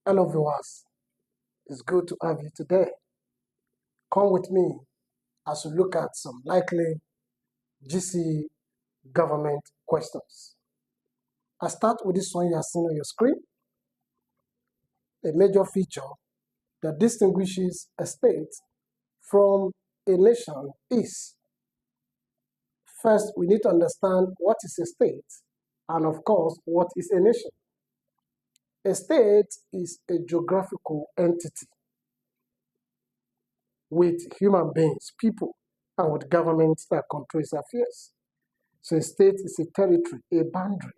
Hello viewers, it's good to have you today. Come with me as we look at some likely GCE government questions. I start with this one you are seeing on your screen. A major feature that distinguishes a state from a nation is, first we need to understand what is a state and of course what is a nation. A state is a geographical entity with human beings, people, and with governments that control its affairs. So a state is a territory, a boundary,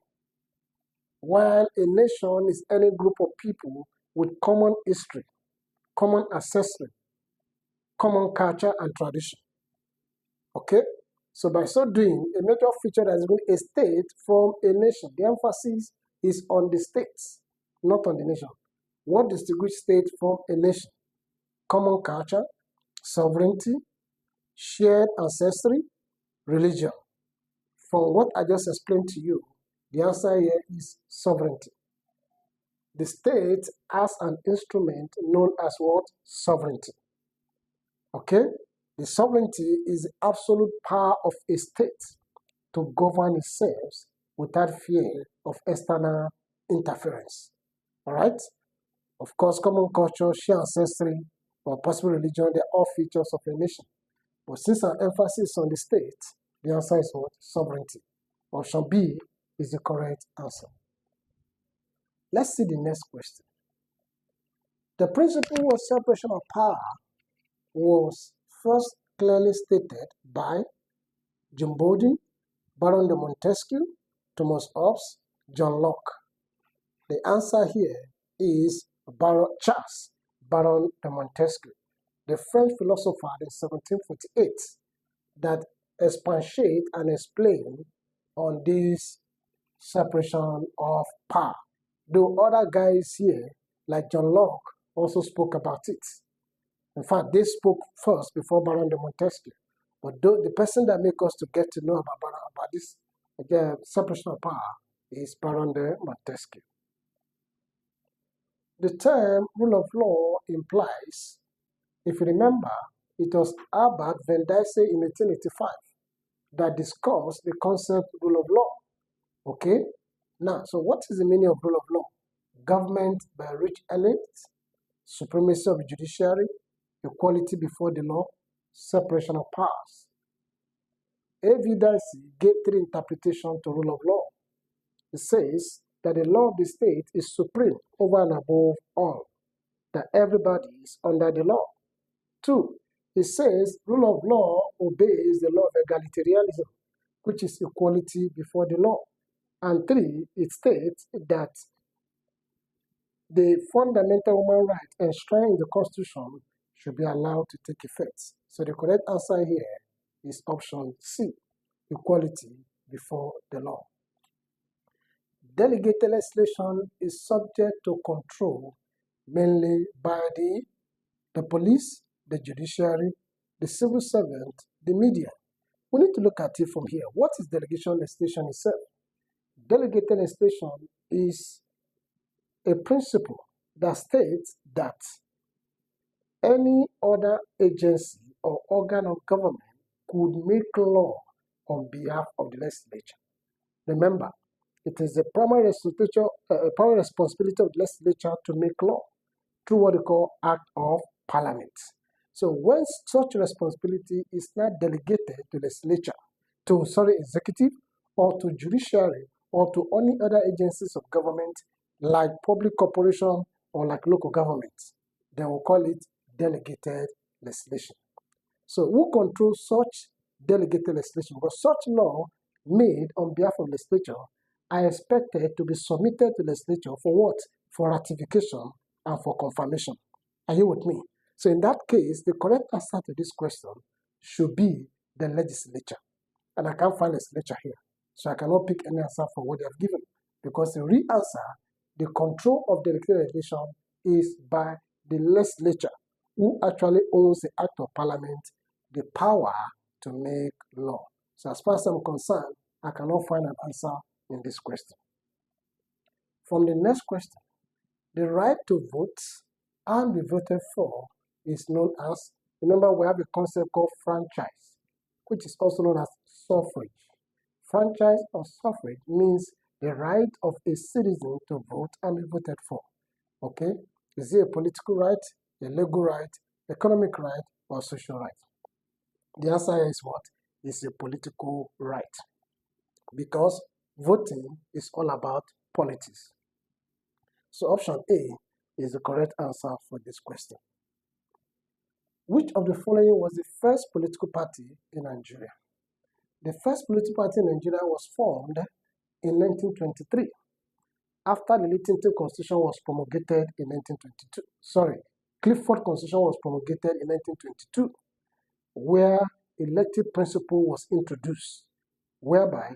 while a nation is any group of people with common history, common ancestry, common culture and tradition. Okay? So by so doing, a major feature that is going a state from a nation. The emphasis is on the states, not on the nation. What distinguishes state from a nation? Common culture, sovereignty, shared ancestry, religion. From what I just explained to you, the answer here is sovereignty. The state has an instrument known as what? Sovereignty. Okay? The sovereignty is the absolute power of a state to govern itself without fear of external interference. All right? Of course, common culture, shared ancestry, or possible religion, they are all features of a nation. But since our emphasis on the state, the answer is what? Sovereignty. Option B is the correct answer. Let's see the next question. The principle of separation of power was first clearly stated by John Bowden, Baron de Montesquieu, Thomas Hobbes, John Locke. The answer here is Charles Baron de Montesquieu, the French philosopher in 1748 that expatiate and explain on this separation of power. Though other guys here, like John Locke, also spoke about it. In fact, they spoke first before Baron de Montesquieu. But the person that makes us to get to know about this separation of power is Baron de Montesquieu. The term rule of law implies, if you remember, it was Albert Van Dyce in 1885 that discussed the concept rule of law. Okay? Now, so what is the meaning of rule of law? Government by rich elites, supremacy of the judiciary, equality before the law, separation of powers. A.V. Dicey gave three interpretations to rule of law. It says that the law of the state is supreme over and above all, that everybody is under the law. 2, it says rule of law obeys the law of egalitarianism, which is equality before the law. And 3, it states that the fundamental human right enshrined in the Constitution should be allowed to take effect. So the correct answer here is option C, equality before the law. Delegated legislation is subject to control mainly by the police, the judiciary, the civil servant, the media. We need to look at it from here. What is delegation legislation itself? Delegated legislation is a principle that states that any other agency or organ of government could make law on behalf of the legislature. Remember, it is the primary responsibility of the legislature to make law through what they call Act of Parliament. So when such responsibility is not delegated to legislature, executive, or to judiciary, or to any other agencies of government like public corporation or like local governments, they will call it delegated legislation. So who controls such delegated legislation? Because such law made on behalf of legislature are expected to be submitted to legislature for what? For ratification and for confirmation. Are you with me? So in that case, the correct answer to this question should be the legislature. And I can't find legislature here. So I cannot pick any answer for what they have given. Because the real answer, the control of delegated legislation is by the legislature, who actually owns the Act of Parliament, the power to make law. So as far as I'm concerned, I cannot find an answer in this question. From the next question, The right to vote and be voted for is known as, remember we have a concept called franchise, which is also known as suffrage. Franchise or suffrage means the right of a citizen to vote and be voted for. Okay? Is it a political right, a legal right, economic right, or social right? The answer is what? It's a political right. Because voting is all about politics. So option A is the correct answer for this question. Which of the following was the first political party in Nigeria? The first political party in Nigeria was formed in 1923 after the Littleton Constitution was promulgated in 1922. Clifford Constitution was promulgated in 1922, where elective principle was introduced, whereby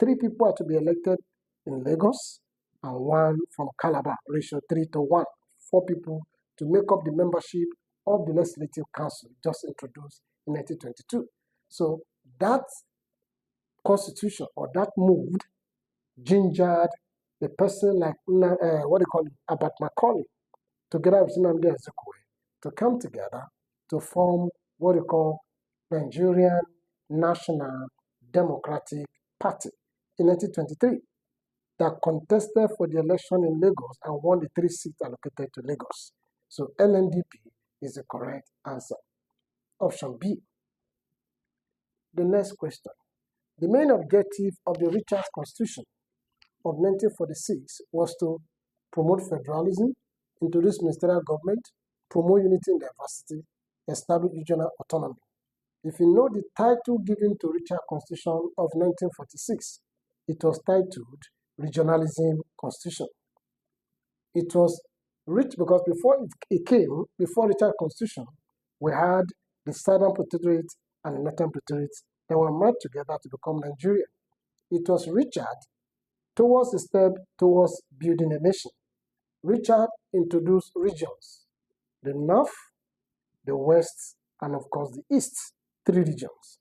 3 people are to be elected in Lagos and 1 from Calabar, ratio 3:1, 4 people to make up the membership of the Legislative Council, just introduced in 1922. So that constitution or that move gingered a person like Abat Macaulay, together with Nnamdi Azikiwe, to come together to form what they call Nigerian National Democratic Party in 1923 that contested for the election in Lagos and won the 3 seats allocated to Lagos. So NNDP is the correct answer. Option B. The next question. The main objective of the Richards Constitution of 1946 was to promote federalism, introduce ministerial government, promote unity and diversity, establish regional autonomy. If you know the title given to Richards Constitution of 1946, it was titled Regionalism Constitution. It was rich because before Richards Constitution, we had the Southern Protectorate and the Northern Protectorate that were merged together to become Nigeria. It was Richard towards the step towards building a nation. Richard introduced regions, the North, the West, and of course the East, 3 regions.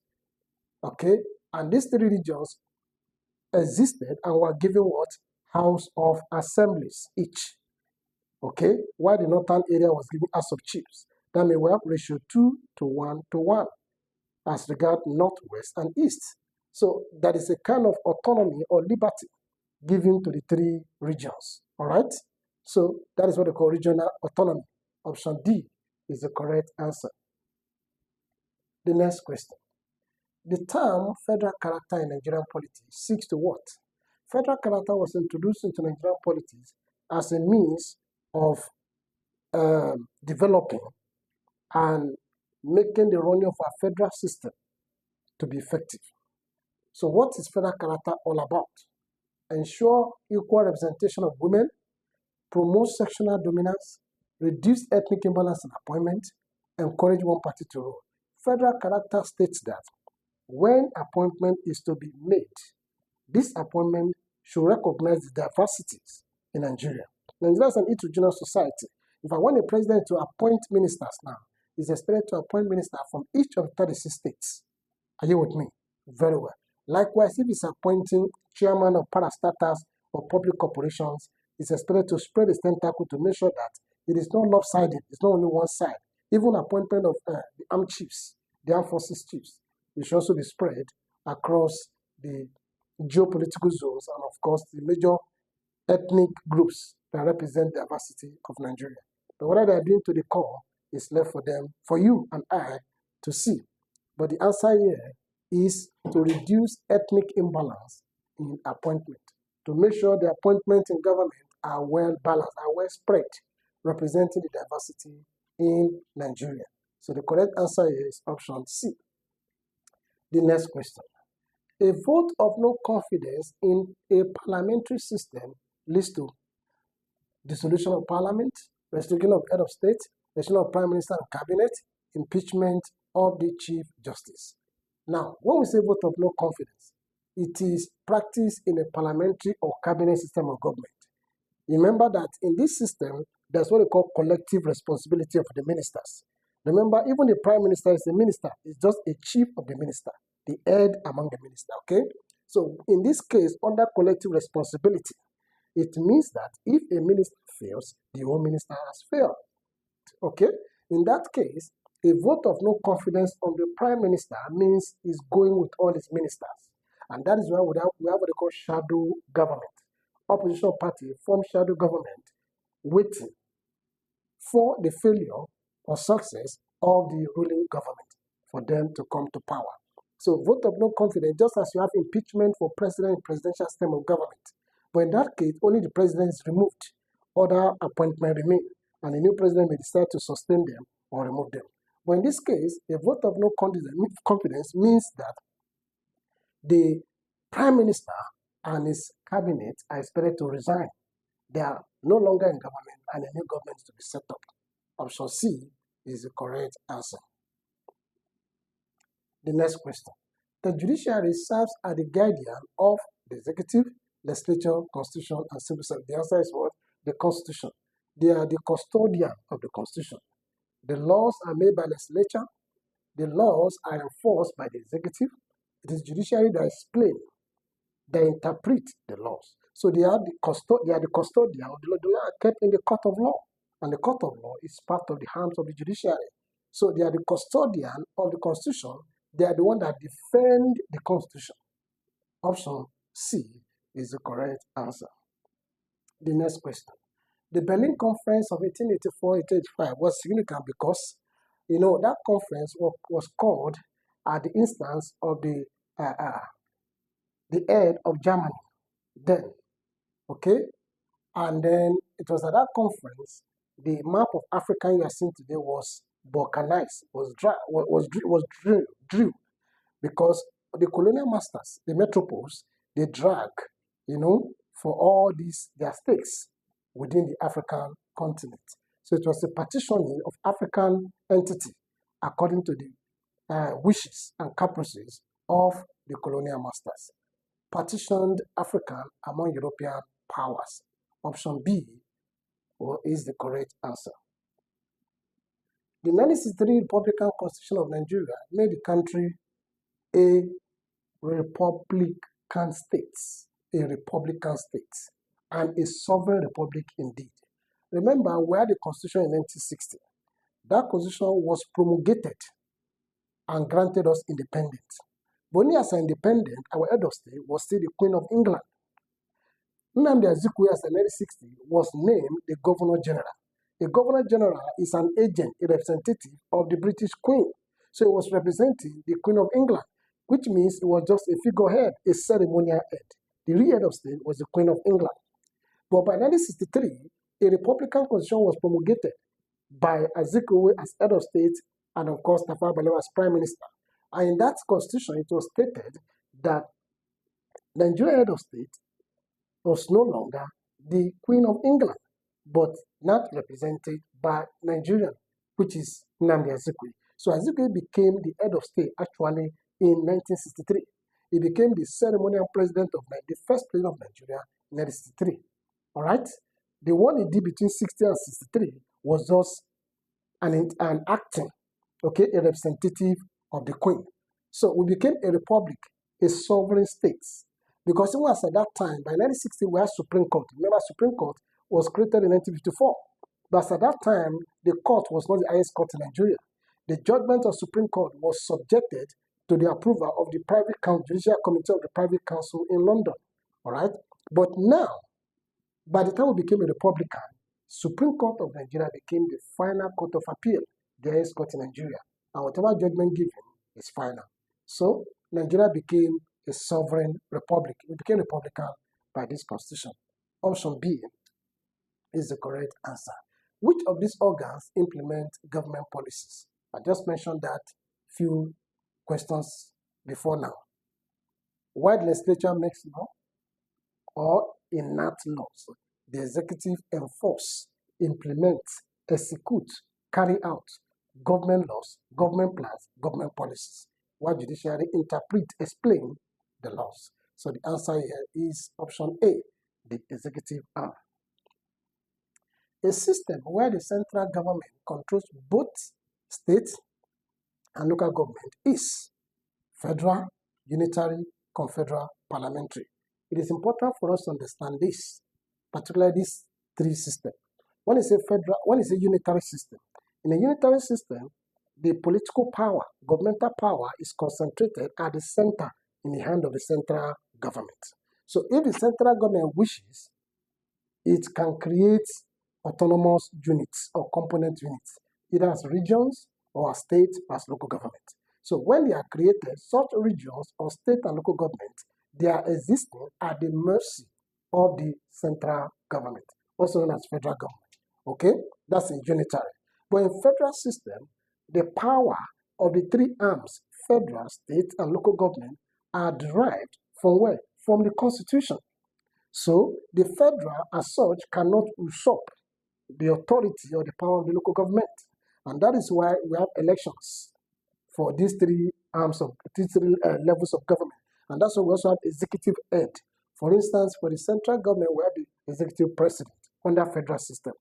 Okay, and these 3 regions existed and were given what? House of Assemblies each. Okay, while the northern area was given House of Chiefs. That may have ratio 2:1 as regard Northwest and East. So that is a kind of autonomy or liberty given to the 3 regions. All right, so that is what they call regional autonomy. Option D is the correct answer. The next question. The term federal character in Nigerian politics seeks to what? Federal character was introduced into Nigerian politics as a means of developing and making the running of our federal system to be effective. So what is federal character all about? Ensure equal representation of women, promote sectional dominance, reduce ethnic imbalance in appointment, encourage one party to rule. Federal character states that when appointment is to be made, this appointment should recognize the diversities in Nigeria. Nigeria is an heterogeneous society. In fact, when a president to appoint ministers now, is expected to appoint ministers from each of the 36 states. Are you with me? Very well. Likewise, if he's appointing chairman of parastatals or public corporations, it's expected to spread its tentacle to make sure that it is not lopsided, it's not only one side. Even appointment of the armed chiefs, the armed forces chiefs, it should also be spread across the geopolitical zones and, of course, the major ethnic groups that represent the diversity of Nigeria. But what they are doing to the core is left for them, for you and I to see. But the answer here is to reduce ethnic imbalance in appointment, to make sure the appointments in government are well balanced, are well spread, representing the diversity in Nigeria. So the correct answer here is option C. The next question. A vote of no confidence in a parliamentary system leads to dissolution of parliament, restriction of head of state, election of prime minister and cabinet, impeachment of the chief justice. Now, when we say vote of no confidence, it is practiced in a parliamentary or cabinet system of government. Remember that in this system, there's what we call collective responsibility of the ministers. Remember, even the prime minister is a minister. It's just a chief of the minister, the head among the minister, okay? So in this case, under collective responsibility, it means that if a minister fails, the Home Minister has failed. Okay? In that case, a vote of no confidence on the Prime Minister means he's going with all his ministers. And that is why we have what they call shadow government. Opposition party form shadow government waiting for the failure or success of the ruling government for them to come to power. So vote of no confidence, just as you have impeachment for president and presidential system of government. But in that case, only the president is removed. Other appointments remain, and the new president may decide to sustain them or remove them. But in this case, a vote of no confidence means that the prime minister and his cabinet are expected to resign. They are no longer in government, and a new government is to be set up. Option C is the correct answer. The next question. The judiciary serves as the guardian of the executive, legislature, constitution, and civil service. The answer is what? The constitution. They are the custodian of the constitution. The laws are made by the legislature. The laws are enforced by the executive. It is judiciary that explain, they interpret the laws. So they are the custodian of the law. The law are kept in the court of law, and the court of law is part of the hands of the judiciary. So they are the custodian of the constitution. They are the one that defend the constitution. Option C is the correct answer. The next question. The Berlin Conference of 1884-1885 was significant because, that conference was called at the instance of the head of Germany then, okay? And then it was at that conference, the map of Africa you are seeing today was balkanized, was drew, because the colonial masters, the metropoles, they drag, for all these, their stakes within the African continent. So it was a partitioning of African entity according to the wishes and caprices of the colonial masters. Partitioned Africa among European powers. Option B is the correct answer. The 1963 Republican Constitution of Nigeria made the country a republican state, and a sovereign republic indeed. Remember, we had the Constitution in 1960. That Constitution was promulgated and granted us independence. But only as an independent, our head of state was still the Queen of England. Nnamdi Azikiwe, as in 1960, was named the Governor General. The Governor General is an agent, a representative of the British Queen. So he was representing the Queen of England, which means it was just a figurehead, a ceremonial head. The real head of state was the Queen of England. But by 1963, a Republican Constitution was promulgated by Azikiwe as head of state and, of course, Tafawa Balewa as Prime Minister. And in that constitution, it was stated that Nigerian head of state was no longer the Queen of England, but not represented by Nigerian, which is Nnamdi Azikiwe. So Azikiwe became the head of state actually in 1963. He became the ceremonial president of the first president of Nigeria in 1963. All right? The one he did between 60 and 63 was just an acting, okay, a representative of the Queen. So we became a republic, a sovereign state. Because it was at that time, by 1960, we had Supreme Court. Remember, Supreme Court was created in 1954. But at that time, the court was not the highest court in Nigeria. The judgment of Supreme Court was subjected to the approval of the private judicial committee of the private council in London. All right? But now, by the time we became a republican, Supreme Court of Nigeria became the final court of appeal, the highest court in Nigeria. And whatever judgment given is final. So Nigeria became a sovereign republic. It became republican by this constitution. Option B is the correct answer. Which of these organs implement government policies? I just mentioned that few questions before now. Why the legislature makes law or enact laws? The executive enforce, implement, execute, carry out government laws, government plans, government policies. Why judiciary interpret, explain the laws? So the answer here is option A, the executive arm. A system where the central government controls both state and local government is federal, unitary, confederal, parliamentary. It is important for us to understand this, particularly these three systems. when it's a federal, when it's a unitary system, in a unitary system, the political power, governmental power is concentrated at the center in the hand of the central government. So if the central government wishes, it can create autonomous units or component units, either as regions or as state or as local government. So when they are created, such regions or state and local government, they are existing at the mercy of the central government, also known as federal government. Okay, that's a unitary. But in federal system, the power of the three arms, federal, state, and local government, are derived from where? From the Constitution. So the federal, as such, cannot usurp the authority or the power of the local government. And that is why we have elections for these three arms of these three levels of government. And that's why we also have executive head. For instance, for the central government, we have the executive president under federal system,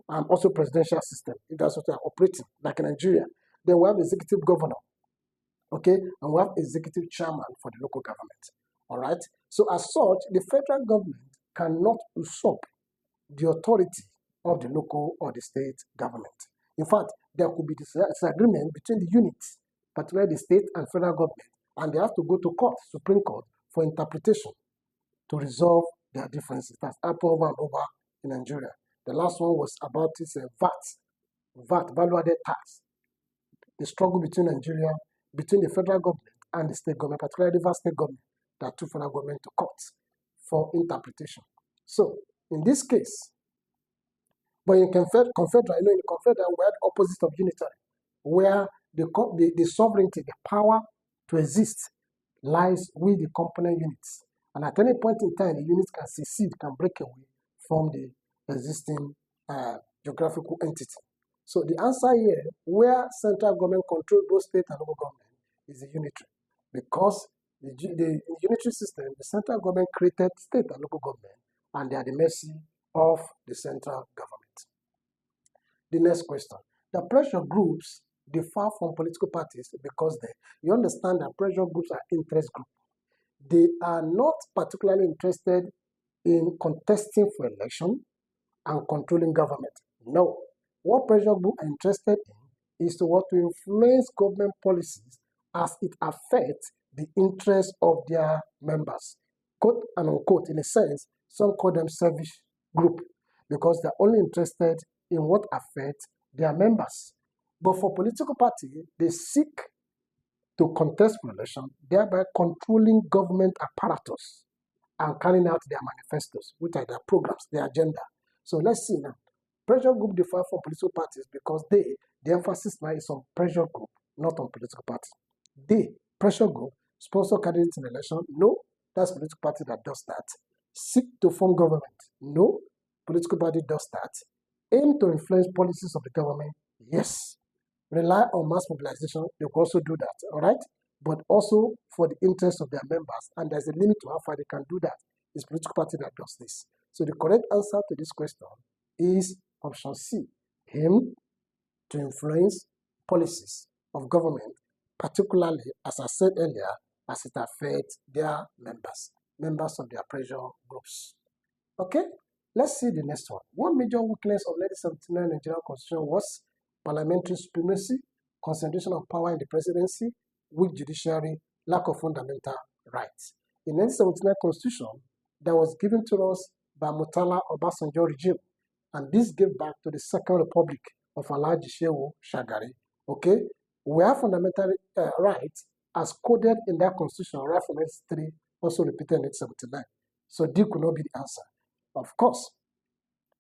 and also presidential system, if that's what they are operating, like in Nigeria. Then we have executive governor, okay, and we have executive chairman for the local government. All right. So as such, the federal government cannot usurp the authority of the local or the state government. In fact, there could be disagreement between the units, particularly the state and federal government, and they have to go to court, Supreme Court, for interpretation to resolve their differences. That's happened over and over in Nigeria. The last one was about this VAT, value-added tax. The struggle between Nigeria, between the federal government and the state government, particularly the state government, that took federal government to court for interpretation. So, in this case, but in confederal, in the confederal, we had the opposite of unitary, where the sovereignty, the power to exist, lies with the component units. And at any point in time, the units can secede, can break away from the existing geographical entity. So the answer here, where central government controls both state and local government, is a unitary. Because the unitary system, the central government created state and local government, and they are the mercy of the central government. The next question. The pressure groups differ from political parties because you understand that pressure groups are interest groups. They are not particularly interested in contesting for election and controlling government. No. What pressure groups are interested in is to influence government policies as it affects the interests of their members. Quote and unquote, in a sense, some call them selfish group because they're only interested in what affects their members. But for political parties, they seek to contest for election, thereby controlling government apparatus and carrying out their manifestos, which are their programs, their agenda. So let's see now. Pressure group differ from political parties because the emphasis now is on pressure group, not on political party. Pressure group, sponsor candidates in election, no, that's political party that does that. Seek to form government, no, political party does that. Aim to influence policies of the government, yes. Rely on mass mobilization, they can also do that, all right? But also for the interest of their members, and there's a limit to how far they can do that. It's political party that does this. So the correct answer to this question is option C, aim to influence policies of government, particularly, as I said earlier, as it affects their members of their pressure groups. Okay, let's see the next one. One major weakness of 1979 Nigerian Constitution was parliamentary supremacy, concentration of power in the presidency, weak judiciary, lack of fundamental rights. In 1979 Constitution, that was given to us by Murtala Obasanjo regime, and this gave back to the Second Republic of Alhaji Shehu Shagari. Okay, we have fundamental rights as coded in that Constitution right from 1983, also repeated in 1979. So D could not be the answer. Of course,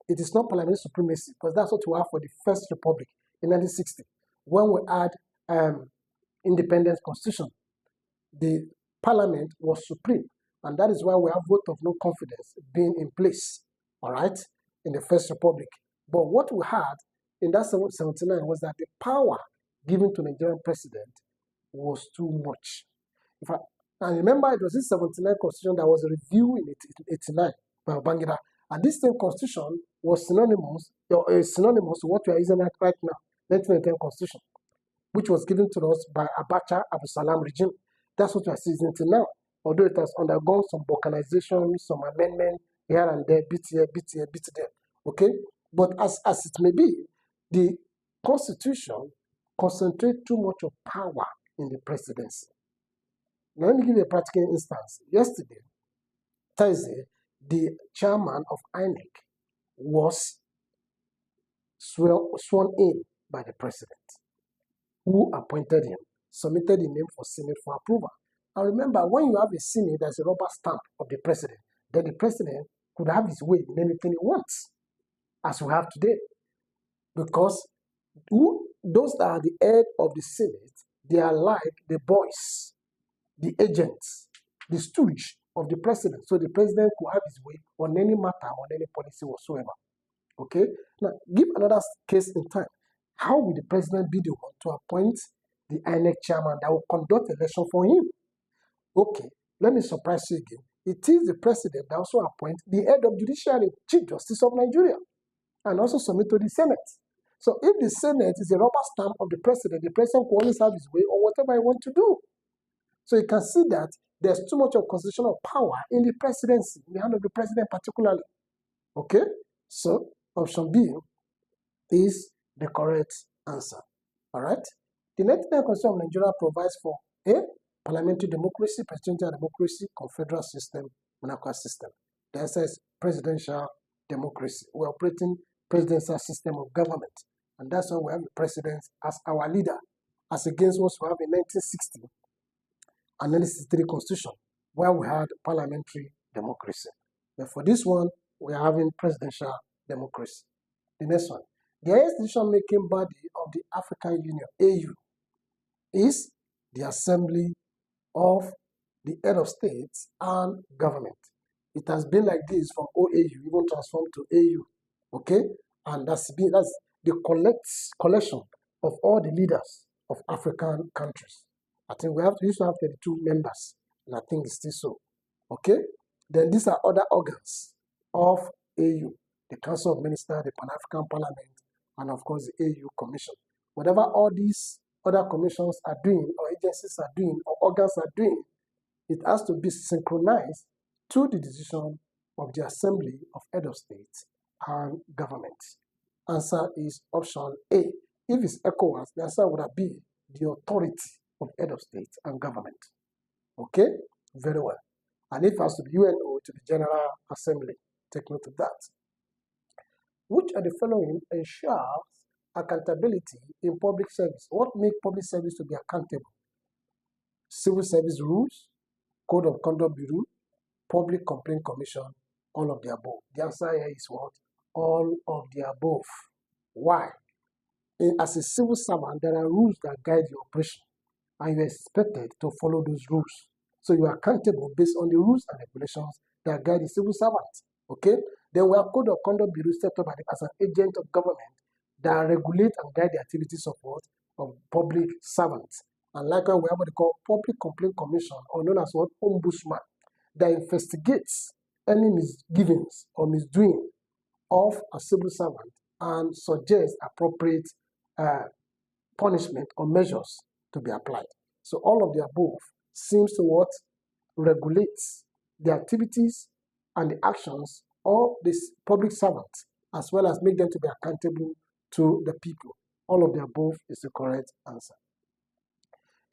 it is not parliamentary supremacy because that's what we have for the First Republic in 1960. When we had independence constitution, the parliament was supreme, and that is why we have vote of no confidence being in place, all right, in the First Republic. But what we had in that 1979 was that the power given to the Nigerian president was too much. And remember, it was this 1979 constitution that was reviewed in 1989 by Babangida, and this same constitution was synonymous to what we are using right now, 1999 constitution, which was given to us by Abacha Abu Salam regime. That's what we are seeing until now. Although it has undergone some balkanization, some amendment here and there, bit here, bit there. Okay? But as it may be, the Constitution concentrates too much of power in the presidency. Now, let me give you a practical instance. Yesterday, Thursday, the chairman of INEC was sworn in by the president, who appointed him, submitted the name for Senate for approval. And remember, when you have a Senate, there's a rubber stamp of the president, then the president could have his way in anything he wants, as we have today. Because those that are the head of the Senate, they are like the boys, the agents, the stooge of the president. So the president could have his way on any matter, on any policy whatsoever. Okay? Now, give another case in time. How will the president be the one to appoint the INEC chairman that will conduct election for him? Okay, let me surprise you again. It is the president that also appoints the head of judiciary, Chief Justice of Nigeria, and also submit to the Senate. So if the Senate is a rubber stamp of the president will always have his way or whatever he wants to do. So you can see that there's too much of constitutional power in the presidency, in the hand of the president particularly. Okay? So option B is the correct answer. All right? The 19th Constitution of Nigeria provides for a parliamentary democracy, presidential democracy, confederal system, monarchical system. The answer is presidential democracy. We're operating presidential system of government. And that's why we have the president as our leader, as against what we have in 1960 and 1963 Constitution, where we had parliamentary democracy. But for this one, we are having presidential democracy. The next one. The highest decision-making body of the African Union, AU, is the Assembly of the Head of States and Government. It has been like this from OAU, even transformed to AU. Okay? And that's the collection of all the leaders of African countries. I think we used to have 32 members, and I think it's still so. Okay? Then these are other organs of AU, the Council of Ministers, the Pan-African Parliament, and of course the AU Commission. Whatever all these other commissions are doing, or agencies are doing, or organs are doing, it has to be synchronized to the decision of the Assembly of Head of States and Government. Answer is option A. If it's ECOWAS, the answer would have been the authority of Head of State and Government. Okay? Very well. And if it has to be UNO, to the General Assembly. Take note of that. Which of the following ensures accountability in public service? What makes public service to be accountable? Civil Service Rules, Code of Conduct Bureau, Public Complaint Commission, all of the above. The answer here is what? All of the above. Why? As a civil servant, there are rules that guide your operation, and you're expected to follow those rules. So you are accountable based on the rules and regulations that guide the civil servant. Okay? Then we have Code of Conduct Bureau set up as an agent of government that regulate and guide the activities of what? Of public servants. And likewise, we have what they call Public Complaint Commission, or known as what? Ombudsman, that investigates any misgivings or misdoing of a civil servant and suggests appropriate punishment or measures to be applied. So all of the above seems to what? Regulates the activities and the actions of this public servants, as well as make them to be accountable to the people. All of the above is the correct answer.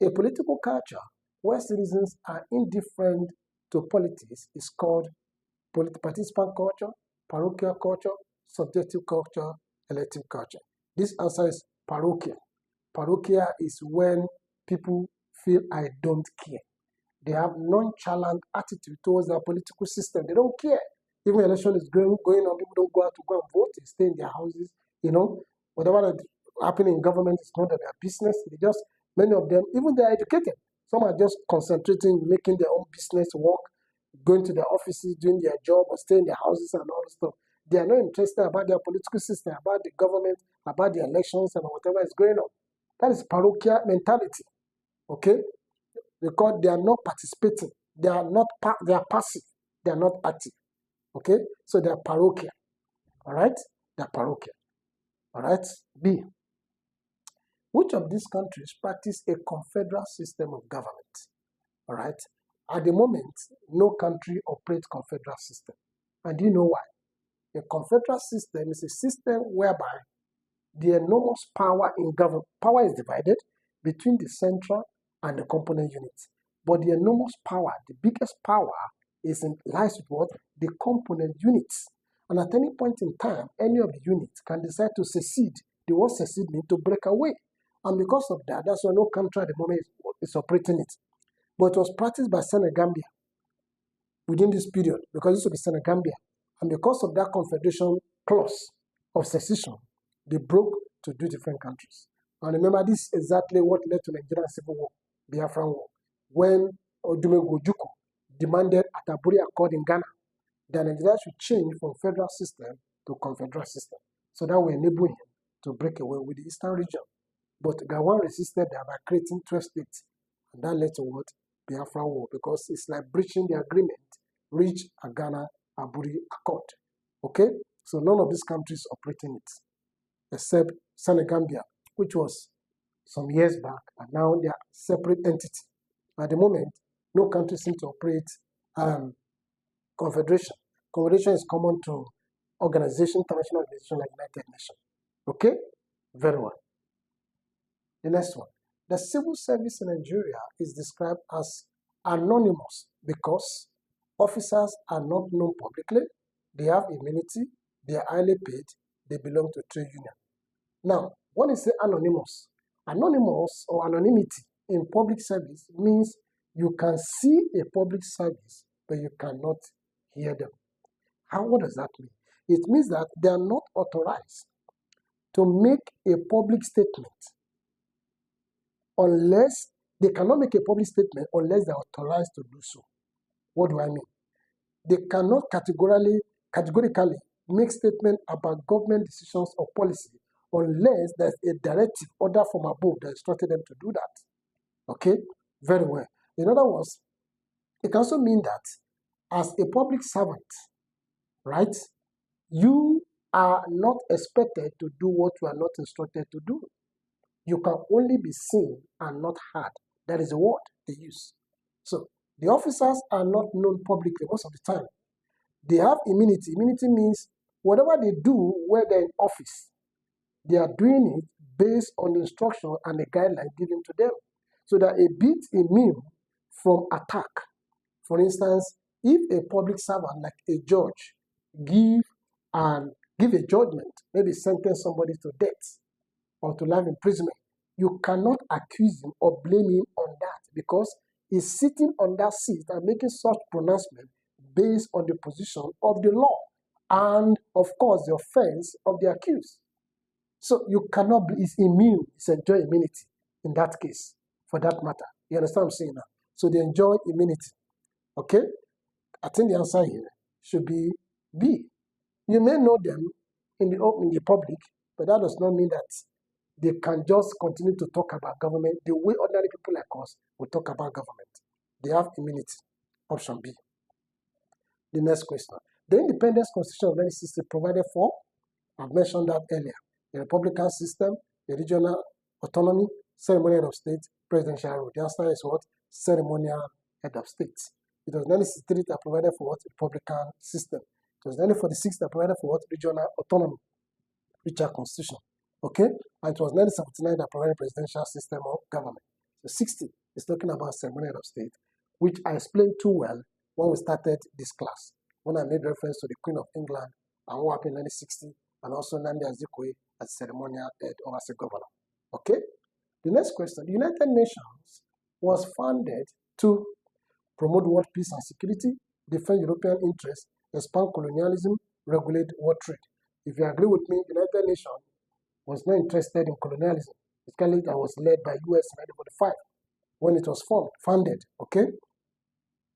A political culture where citizens are indifferent to politics is called participant culture, parochial culture, subjective culture, elective culture. This answer is parochial. Parochial is when people feel I don't care. They have nonchalant attitude towards their political system. They don't care. Even election is going on, people don't go out to go and vote. They stay in their houses. You know, whatever is happening in government is none of their business. They just, many of them, even they are educated. Some are just concentrating, making their own business work, going to their offices, doing their job, or staying in their houses and all this stuff. They are not interested about their political system, about the government, about the elections and whatever is going on. That is parochial mentality. Okay? Because they are not participating. They are passive. They are not active. Okay? So they are parochial. All right? They are parochial. All right? B. Which of these countries practice a confederal system of government? All right? At the moment, no country operates confederal system. And do you know why? A confederal system is a system whereby the enormous power in government, power is divided between the central and the component units. But the enormous power, the biggest power, lies with what? The component units. And at any point in time, any of the units can decide to secede. The word secede means to break away. And because of that, that's why no country at the moment is operating it. But it was practiced by Senegambia within this period, because this was Senegambia. And because of that confederation clause of secession, they broke to two different countries. And remember, this is exactly what led to Nigerian Civil War, Biafran War, when Odumegwu Ojukwu demanded Attaburi Accord in Ghana that Nigeria should change from federal system to confederal system. So that will enable him to break away with the eastern region. But Gowon resisted that by creating 12 states. And that led to what? Biafran War, because it's like breaching the agreement reached at Ghana Aburi Accord. Okay? So none of these countries operating it, except Senegambia, which was some years back, and now they are separate entities. At the moment, no country seems to operate confederation. Confederation is common to international organization like United Nations. Okay? Very well. The next one. The civil service in Nigeria is described as anonymous because officers are not known publicly, they have immunity, they are highly paid, they belong to trade union. Now, when you say anonymous, anonymous or anonymity in public service means you can see a public service, but you cannot hear them. What does that mean? It means that they are not authorized to make a public statement unless they cannot make a public statement unless they are authorized to do so. What do I mean? They cannot categorically make statements about government decisions or policy unless there's a directive order from above that instructed them to do that. Okay? Very well. In other words, it can also mean that as a public servant, right, you are not expected to do what you are not instructed to do. You can only be seen and not heard. That is the word they use. So the officers are not known publicly most of the time. They have immunity. Immunity means whatever they do when they're in office, they are doing it based on the instruction and the guidelines given to them. So they are a bit immune from attack. For instance, if a public servant like a judge give a judgment, maybe sentence somebody to death or to life imprisonment, you cannot accuse him or blame him on that because he's sitting on that seat and making such pronouncement based on the position of the law and, of course, the offense of the accused. So you cannot be immune, it's enjoy immunity in that case, for that matter. You understand what I'm saying now? So they enjoy immunity. Okay? I think the answer here should be B. You may know them in the public, but that does not mean that they can just continue to talk about government the way ordinary people like us will talk about government. They have immunity. Option B. The next question. The independence constitution of 1960 provided for, I've mentioned that earlier, the republican system, the regional autonomy, ceremonial head of state, presidential rule. The answer is what? Ceremonial head of state. It was 1963 that provided for what? Republican system. It was 1946 that provided for what? Regional autonomy, richer constitution. Okay? And it was 1979 that provided presidential system of government. So 60 is talking about ceremonial head of state, which I explained too well when we started this class, when I made reference to the Queen of England and what happened in 1960, and also Nnamdi Azikiwe as ceremonial head or as a governor. Okay? The next question. The United Nations was founded to promote world peace and security, defend European interests, expand colonialism, regulate world trade. If you agree with me, the United Nations was not interested in colonialism. Basically, that was led by US in 1945 when it was founded. Okay?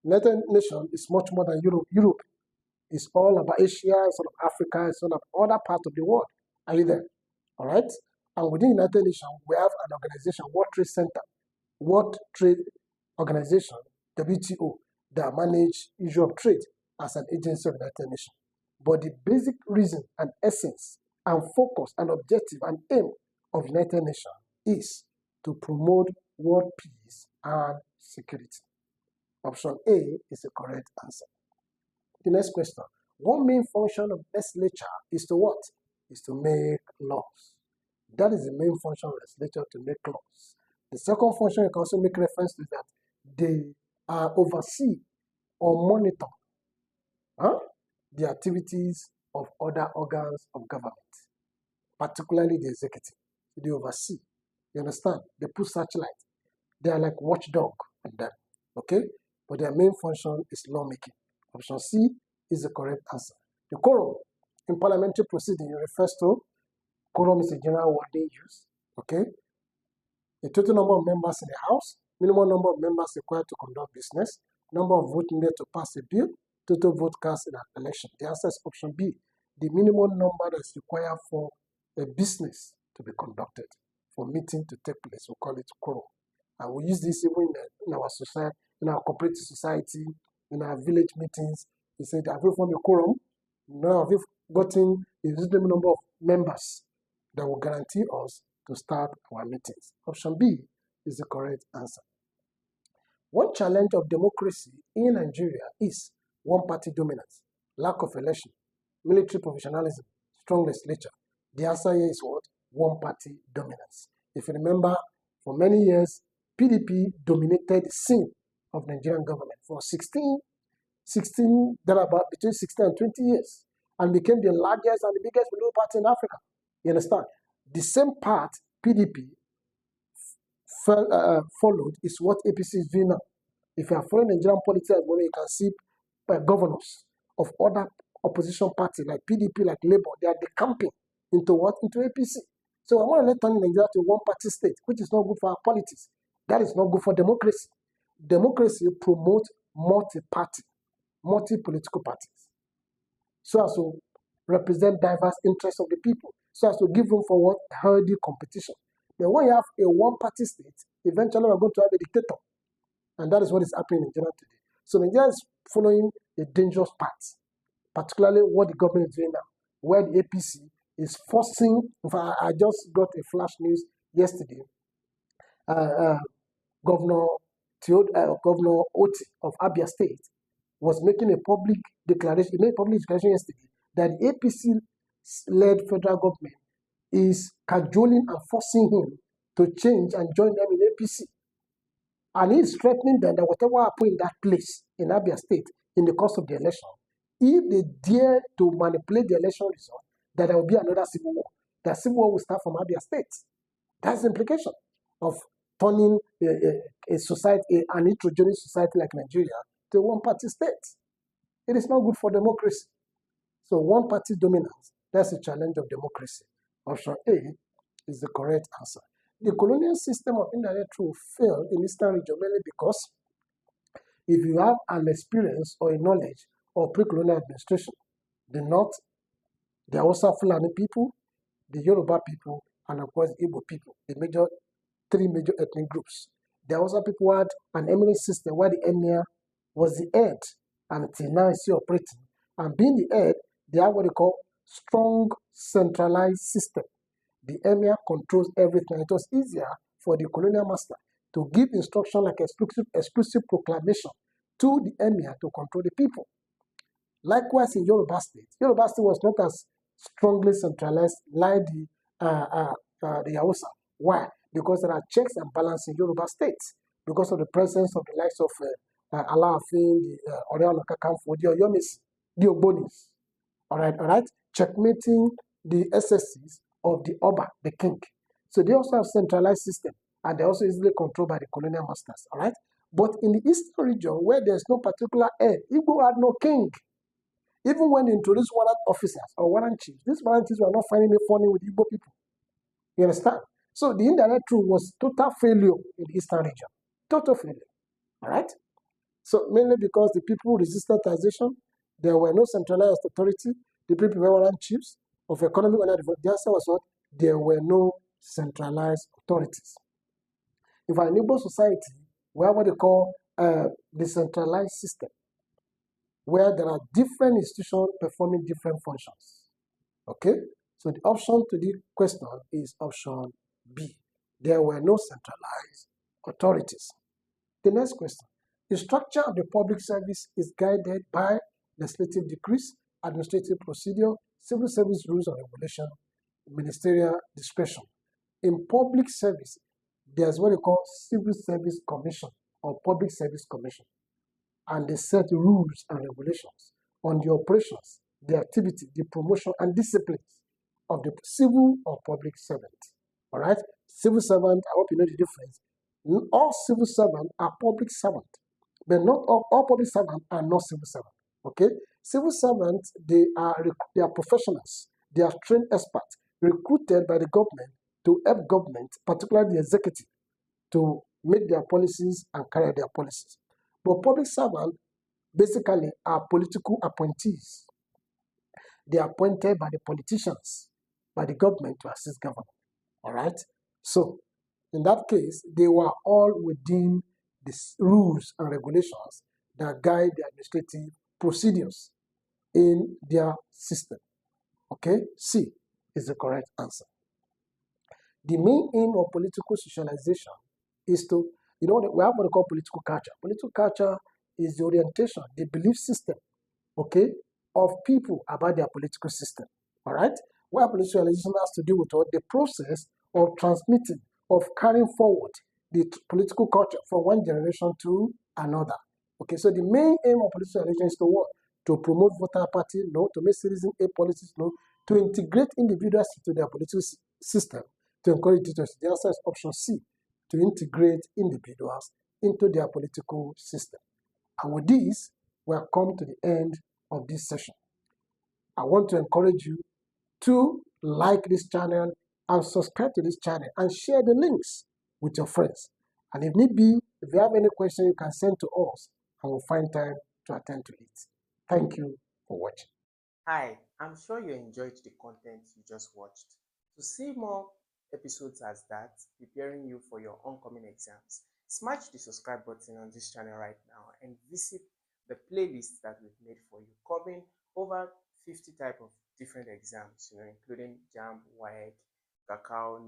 United Nations is much more than Europe. Europe is all about Asia, it's all about Africa, it's all about other parts of the world. Are you there? All right? And within United Nations, we have an organization, World Trade Center, World Trade Organization, WTO, that manage issue of trade as an agency of the United Nations. But the basic reason and essence and focus and objective and aim of United Nations is to promote world peace and security. Option A is the correct answer. The next question. One main function of legislature is to what? Is to make laws. That is the main function of legislature, to make laws. The second function you can also make reference to that they oversee or monitor the activities of other organs of government, particularly the executive. They oversee. You understand? They put searchlight. They are like watchdog on them. Okay? But their main function is lawmaking. Option C is the correct answer. The quorum in parliamentary proceeding refers to quorum is a general word they use. Okay? The total number of members in the House, minimum number of members required to conduct business, number of votes needed to pass a bill, total vote cast in an election. The answer is option B. The minimum number that is required for a business to be conducted, for meeting to take place. We call it quorum. And we use this even in our society, in our cooperative society, in our village meetings. We say, have you formed a quorum? Now have you gotten a reasonable number of members that will guarantee us to start our meetings? Option B is the correct answer. One challenge of democracy in Nigeria is one-party dominance, lack of election, military professionalism, strong legislature. The answer here is what? One-party dominance. If you remember, for many years, PDP dominated the scene of Nigerian government for between 16 and 20 years, and became the largest and the biggest political party in Africa. You understand? The same path PDP followed is what APC is doing now. If you are following Nigerian politics, you can see governors of other opposition parties like PDP, like Labour, they are decamping into what? Into APC. So I want to turn Nigeria to a one-party state, which is not good for our politics. That is not good for democracy. Democracy promotes multi-party, multi-political parties, so as to represent diverse interests of the people, so as to give room for what? Healthy competition. Then when you have a one-party state, eventually we're going to have a dictator. And that is what is happening in Nigeria today. So Nigeria is following a dangerous path, particularly what the government is doing now, where the APC is forcing. In fact, I just got a flash news yesterday. Governor Oti of Abia State was making a public declaration. He made a public declaration yesterday that the APC-led federal government is cajoling and forcing him to change and join them in APC. And he is threatening them that whatever happens in that place, in Abia State, in the course of the election, if they dare to manipulate the election result, that there will be another civil war. The civil war will start from Abia State. That's the implication of turning a society, an heterogeneous society like Nigeria, to a one-party state. It is not good for democracy. So one-party dominance, that's a challenge of democracy. Option A is the correct answer. The colonial system of indirect rule failed in Eastern region mainly because if you have an experience or a knowledge of pre-colonial administration, the North, the Hausa Fulani people, the Yoruba people, and of course the Igbo people, the three major ethnic groups. The Hausa people had an emirate system where the emir was the head, and until now is still operating. And being the head, they have what they call strong centralized system. The emir controls everything. It was easier for the colonial master to give instruction like exclusive proclamation to the emir to control the people. Likewise in Yoruba State was not as strongly centralized like the Hausa. Why? Because there are checks and balances in Yoruba State, because of the presence of the likes of Alaafin, the Oreolo Kakanfo, the Oyomesi, the Ogbonis. All right, checkmating the SSCs of the Oba, the king. So they also have centralized system, and they're also easily controlled by the colonial masters. All right, but in the Eastern region where there's no particular head, Igbo had no king. Even when they introduced warrant officers or warrant chiefs, these warrant chiefs were not finding it funny with Igbo people. You understand? So the indirect rule was total failure in the Eastern region. Total failure. All right? So mainly because the people resisted taxation, there were no centralized authority, the people were warrant chiefs of economic and development. The answer was what? There were no centralized authorities. If an Igbo society, we have what they call decentralized system, where there are different institutions performing different functions. Okay? So the option to the question is option B. There were no centralized authorities. The next question. The structure of the public service is guided by legislative decrees, administrative procedure, civil service rules and regulation, ministerial discretion. In public service, there's what they call civil service commission or public service commission, and they set rules and regulations on the operations, the activity, the promotion, and disciplines of the civil or public servant. All right? Civil servant, I hope you know the difference. All civil servants are public servants, but not all public servants are not civil servants. Okay? Civil servants, they are professionals, they are trained experts, recruited by the government to help government, particularly the executive, to make their policies and carry their policies. But public servants basically are political appointees. They are appointed by the politicians, by the government to assist government. All right? So, in that case, they were all within the rules and regulations that guide the administrative procedures in their system. Okay? C is the correct answer. The main aim of political socialization is to, we have what we call political culture. Political culture is the orientation, the belief system, okay, of people about their political system. All right? Where political socialization has to do with the process of transmitting, of carrying forward the political culture from one generation to another. Okay, so the main aim of political socialization is to what? To promote voter party, no, to make citizen a policies, no, to integrate individuals into their political system, to encourage literacy. The answer is option C, to integrate individuals into their political system. And with this, we have come to the end of this session. I want to encourage you to like this channel and subscribe to this channel and share the links with your friends. And if need be, if you have any question, you can send to us and we'll find time to attend to it. Thank you for watching. Hi, I'm sure you enjoyed the content you just watched. To see more episodes as that, preparing you for your oncoming exams, smash the subscribe button on this channel right now and visit the playlist that we've made for you, covering over 50 types of different exams, including JAMB, WAEC, Cacao,